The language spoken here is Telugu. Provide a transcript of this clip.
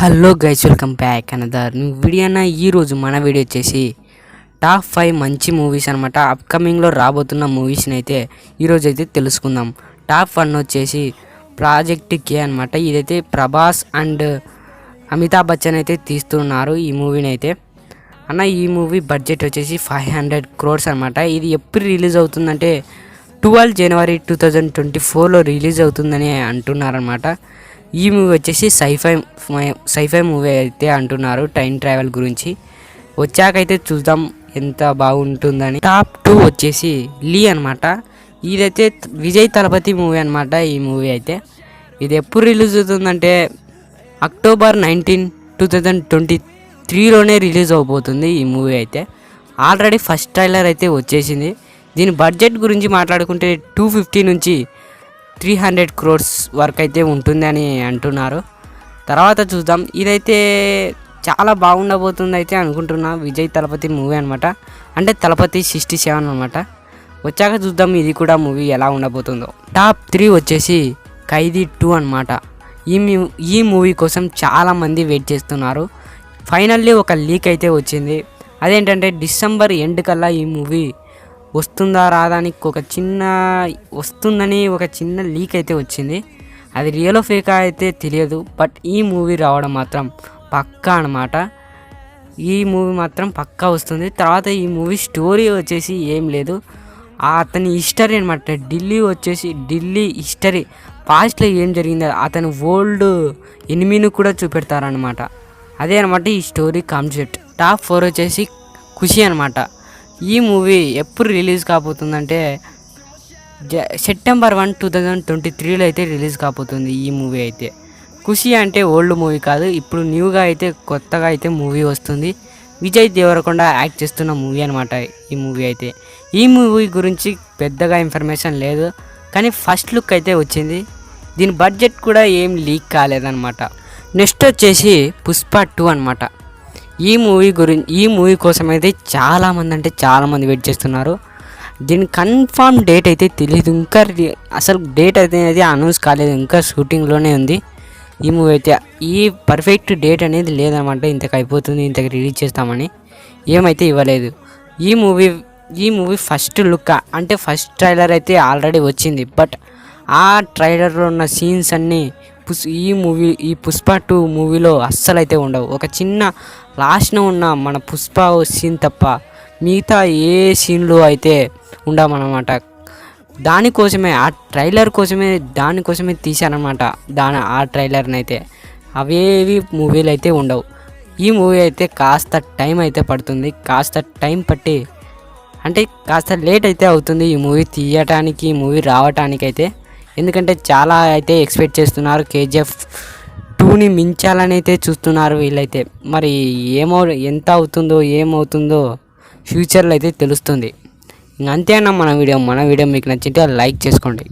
Hello guys, welcome back another new video అన్న. ఈరోజు మన వీడియో వచ్చేసి టాప్ 5 మంచి మూవీస్ అనమాట. అప్కమింగ్లో రాబోతున్న మూవీస్ని అయితే ఈరోజు అయితే తెలుసుకుందాం. టాప్ 1 వచ్చేసి ప్రాజెక్ట్ కే అనమాట. ఇదైతే ప్రభాస్ అండ్ అమితాబ్ బచ్చన్ అయితే తీస్తున్నారు ఈ మూవీని అయితే. అన్న ఈ మూవీ బడ్జెట్ వచ్చేసి 500 crores అనమాట. ఇది ఎప్పుడు రిలీజ్ అవుతుందంటే 12 January 2024లో రిలీజ్ అవుతుందని అంటున్నారనమాట. ఈ మూవీ వచ్చేసి సైఫై మూవీ అయితే అంటున్నారు. టైం ట్రావెల్ గురించి వచ్చాకైతే చూద్దాం ఎంత బాగుంటుందని. టాప్ 2 వచ్చేసి లీ అనమాట. ఇదైతే విజయ్ తలపతి మూవీ అనమాట. ఈ మూవీ అయితే ఇది ఎప్పుడు రిలీజ్ అవుతుందంటే October 19, 2023లోనే రిలీజ్ అవబోతుంది ఈ మూవీ అయితే. ఆల్రెడీ ఫస్ట్ ట్రైలర్ అయితే వచ్చేసింది. దీని బడ్జెట్ గురించి మాట్లాడుకుంటే 250 నుంచి 300 crores వరకు అయితే ఉంటుంది అని అంటున్నారు. తర్వాత చూద్దాం. ఇదైతే చాలా బాగుండబోతుంది అయితే అనుకుంటున్నా. విజయ్ తలపతి మూవీ అనమాట. అంటే తలపతి 67 అనమాట. వచ్చాక చూద్దాం ఇది కూడా మూవీ ఎలా ఉండబోతుందో. టాప్ 3 వచ్చేసి ఖైదీ 2 అనమాట. ఈ మూవీ కోసం చాలామంది వెయిట్ చేస్తున్నారు. ఫైనల్లీ ఒక లీక్ అయితే వచ్చింది. అదేంటంటే డిసెంబర్ ఎండ్ కల్లా ఈ మూవీ వస్తుందా రాదా అని వస్తుందని ఒక చిన్న లీక్ అయితే వచ్చింది. అది రియల్ ఫేక్ అయితే తెలియదు. బట్ ఈ మూవీ రావడం మాత్రం పక్కా అనమాట. ఈ మూవీ మాత్రం పక్కా వస్తుంది. తర్వాత ఈ మూవీ స్టోరీ వచ్చేసి ఏం లేదు, అతని హిస్టరీ అనమాట. ఢిల్లీ హిస్టరీ, పాస్ట్లో ఏం జరిగిందో అతని ఓల్డ్ ఎనిమిని కూడా చూపెడతారనమాట. అదే అనమాట ఈ స్టోరీ కాన్సెప్ట్. టాప్ 4 వచ్చేసి ఖుషి అనమాట. ఈ మూవీ ఎప్పుడు రిలీజ్ కాబోతుందంటే September 1, 2023లో అయితే రిలీజ్ కాబోతుంది ఈ మూవీ అయితే. ఖుషి అంటే ఓల్డ్ మూవీ కాదు, ఇప్పుడు న్యూగా అయితే కొత్తగా అయితే మూవీ వస్తుంది. విజయ్ దేవరకొండ యాక్ట్ చేస్తున్న మూవీ అనమాట ఈ మూవీ అయితే. ఈ మూవీ గురించి పెద్దగా ఇన్ఫర్మేషన్ లేదు, కానీ ఫస్ట్ లుక్ అయితే వచ్చింది. దీని బడ్జెట్ కూడా ఏం లీక్ కాలేదన్నమాట. నెక్స్ట్ వచ్చేసి పుష్ప 2 అనమాట. ఈ మూవీ కోసం అయితే చాలామంది వెయిట్ చేస్తున్నారు. దీని కన్ఫామ్ డేట్ అయితే తెలియదు, ఇంకా అసలు డేట్ అయితే అనౌన్స్ కాలేదు, ఇంకా షూటింగ్లోనే ఉంది ఈ మూవీ అయితే. ఈ పర్ఫెక్ట్ డేట్ అనేది లేదనమాట. ఇంతకు అయిపోతుంది, ఇంతకు రిలీజ్ చేస్తామని ఏమైతే ఇవ్వలేదు. ఈ మూవీ ఫస్ట్ లుక్ అంటే ఫస్ట్ ట్రైలర్ అయితే ఆల్రెడీ వచ్చింది. బట్ ఆ ట్రైలర్లో ఉన్న సీన్స్ అన్నీ ఈ పుష్ప 2 మూవీలో అస్సలు అయితే ఉండవు. ఒక చిన్న లాస్ట్న ఉన్న మన పుష్ప సీన్ తప్ప మిగతా ఏ సీన్లు అయితే ఉండమన్నమాట. దానికోసమే ఆ ట్రైలర్ దానికోసమే తీశారనమాట ఆ ట్రైలర్ని అయితే. అవేవి మూవీలు అయితే ఉండవు. ఈ మూవీ అయితే కాస్త టైం అయితే పడుతుంది. కాస్త టైం పట్టి అంటే కాస్త లేట్ అయితే అవుతుంది ఈ మూవీ తీయటానికి, ఈ మూవీ రావటానికైతే. ఎందుకంటే చాలా అయితే ఎక్స్పెక్ట్ చేస్తున్నారు. KGF 2ని మించాలని అయితే చూస్తున్నారు వీళ్ళైతే. మరి ఎంత అవుతుందో ఏమవుతుందో ఫ్యూచర్లో అయితే తెలుస్తుంది. ఇంక అంతే అన్న మన వీడియో మీకు నచ్చితే లైక్ చేసుకోండి.